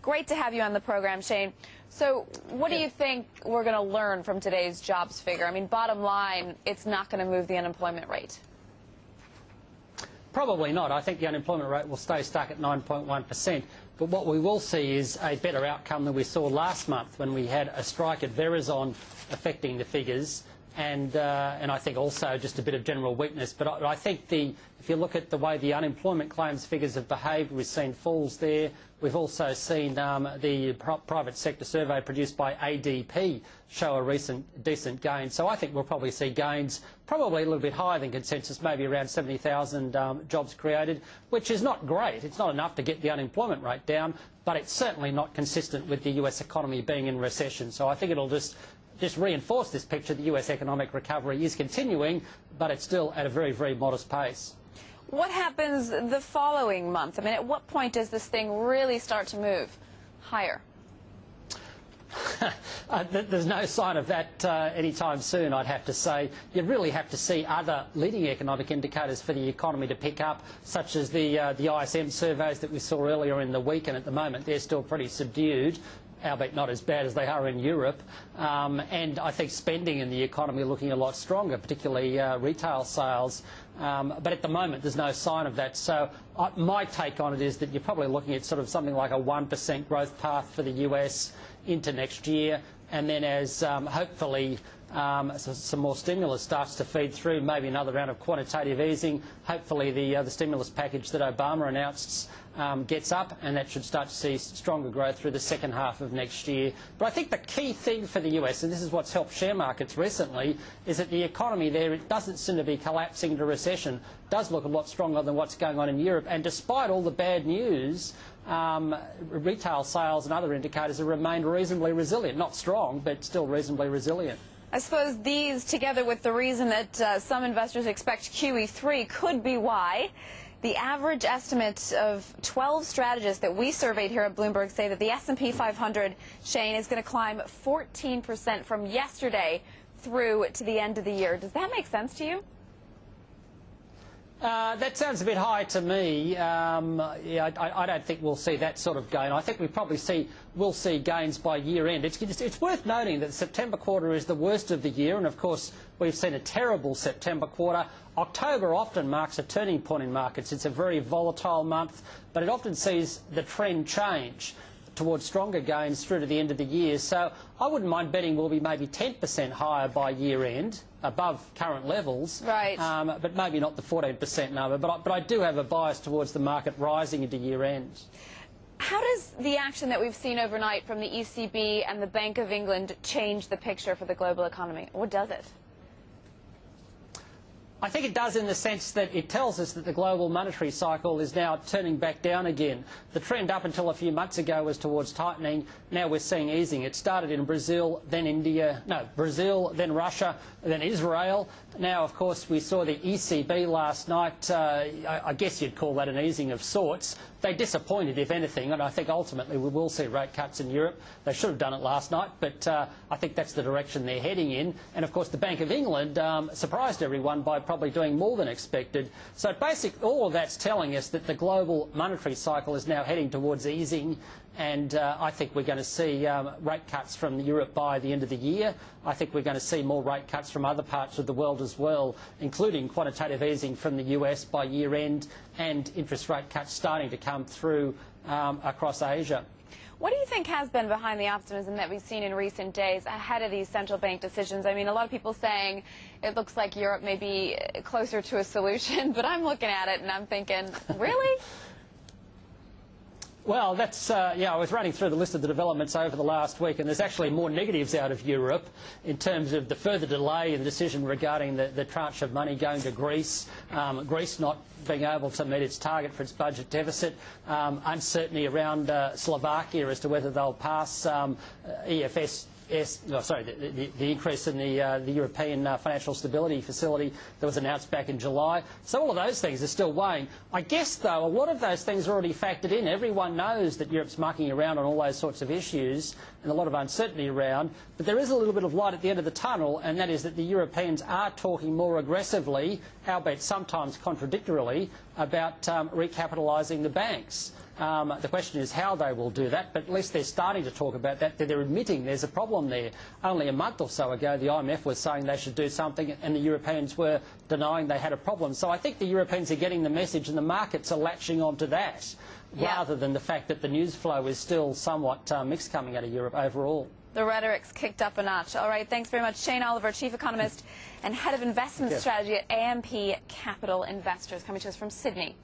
Great to have you on the program, Shane. So what do you think we're going to learn from today's jobs figure? I mean, bottom line, it's not going to move the unemployment rate. Probably not. I think the unemployment rate will stay stuck at 9.1%. But what we will see is a better outcome than we saw last month when we had a strike at Verizon affecting the figures. And I think also just a bit of general weakness. But I think if you look at the way the unemployment claims figures have behaved, we've seen falls there. We've also seen the private sector survey produced by ADP show a recent decent gain. So I think we'll probably see gains probably a little bit higher than consensus, maybe around 70,000 jobs created, which is not great. It's not enough to get the unemployment rate down, but it's certainly not consistent with the US economy being in recession. So I think it'll just reinforce this picture. The US economic recovery is continuing, but it's still at a very, very modest pace. What happens the following month? I mean, at what point does this thing really start to move higher? There's no sign of that anytime soon, I'd have to say. You really have to see other leading economic indicators for the economy to pick up, such as the ISM surveys that we saw earlier in the week, and at the moment they're still pretty subdued, albeit not as bad as they are in Europe. And I think spending in the economy are looking a lot stronger, particularly retail sales. But at the moment, there's no sign of that. So my take on it is that you're probably looking at sort of something like a 1% growth path for the US into next year. And then as hopefully some more stimulus starts to feed through, maybe another round of quantitative easing, hopefully the stimulus package that Obama announced gets up, and that should start to see stronger growth through the second half of next year. But I think the key thing for the US, and this is what's helped share markets recently, is that the economy there, it doesn't seem to be collapsing into recession, does look a lot stronger than what's going on in Europe. And despite all the bad news, retail sales and other indicators have remained reasonably resilient. Not strong, but still reasonably resilient. I suppose these, together with the reason that some investors expect QE3, could be why the average estimate of 12 strategists that we surveyed here at Bloomberg say that the S&P 500, Shane, is going to climb 14% from yesterday through to the end of the year. Does that make sense to you? That sounds a bit high to me. Yeah, I don't think we'll see that sort of gain. I think we probably will see gains by year end. It's worth noting that the September quarter is the worst of the year, and of course we've seen a terrible September quarter. October often marks a turning point in markets. It's a very volatile month, but it often sees the trend change towards stronger gains through to the end of the year. So I wouldn't mind betting we'll be maybe 10% higher by year end, above current levels. Right. But maybe not the 14% number. But I do have a bias towards the market rising into year end. How does the action that we've seen overnight from the ECB and the Bank of England change the picture for the global economy? Or does it? I think it does, in the sense that it tells us that the global monetary cycle is now turning back down again. The trend up until a few months ago was towards tightening. Now we're seeing easing. It started in Brazil, then Brazil, then Russia, then Israel. Now, of course, we saw the ECB last night. I guess you'd call that an easing of sorts. They disappointed, if anything, and I think ultimately we will see rate cuts in Europe. They should have done it last night, but I think that's the direction they're heading in. And of course, the Bank of England surprised everyone by probably doing more than expected. So basically, all of that's telling us that the global monetary cycle is now heading towards easing. And I think we're going to see rate cuts from Europe by the end of the year. I think we're going to see more rate cuts from other parts of the world as well, including quantitative easing from the US by year end, and interest rate cuts starting to come through across Asia. What do you think has been behind the optimism that we've seen in recent days ahead of these central bank decisions? I mean, a lot of people saying it looks like Europe may be closer to a solution, but I'm looking at it and I'm thinking, really? Well, that's, I was running through the list of the developments over the last week, and there's actually more negatives out of Europe in terms of the further delay in the decision regarding the tranche of money going to Greece, Greece not being able to meet its target for its budget deficit, uncertainty around Slovakia as to whether they'll pass EFS. The increase in the European Financial Stability Facility that was announced back in July. So all of those things are still weighing. I guess, though, a lot of those things are already factored in. Everyone knows that Europe's mucking around on all those sorts of issues and a lot of uncertainty around. But there is a little bit of light at the end of the tunnel, and that is that the Europeans are talking more aggressively, albeit sometimes contradictorily, about recapitalising the banks. The question is how they will do that, but at least they're starting to talk about that. They're admitting there's a problem there. Only a month or so ago, the IMF was saying they should do something, and the Europeans were denying they had a problem. So I think the Europeans are getting the message, and the markets are latching onto that, rather than the fact that the news flow is still somewhat mixed coming out of Europe overall. The rhetoric's kicked up a notch. All right, thanks very much. Shane Oliver, Chief Economist and Head of Investment Strategy at AMP Capital Investors, coming to us from Sydney.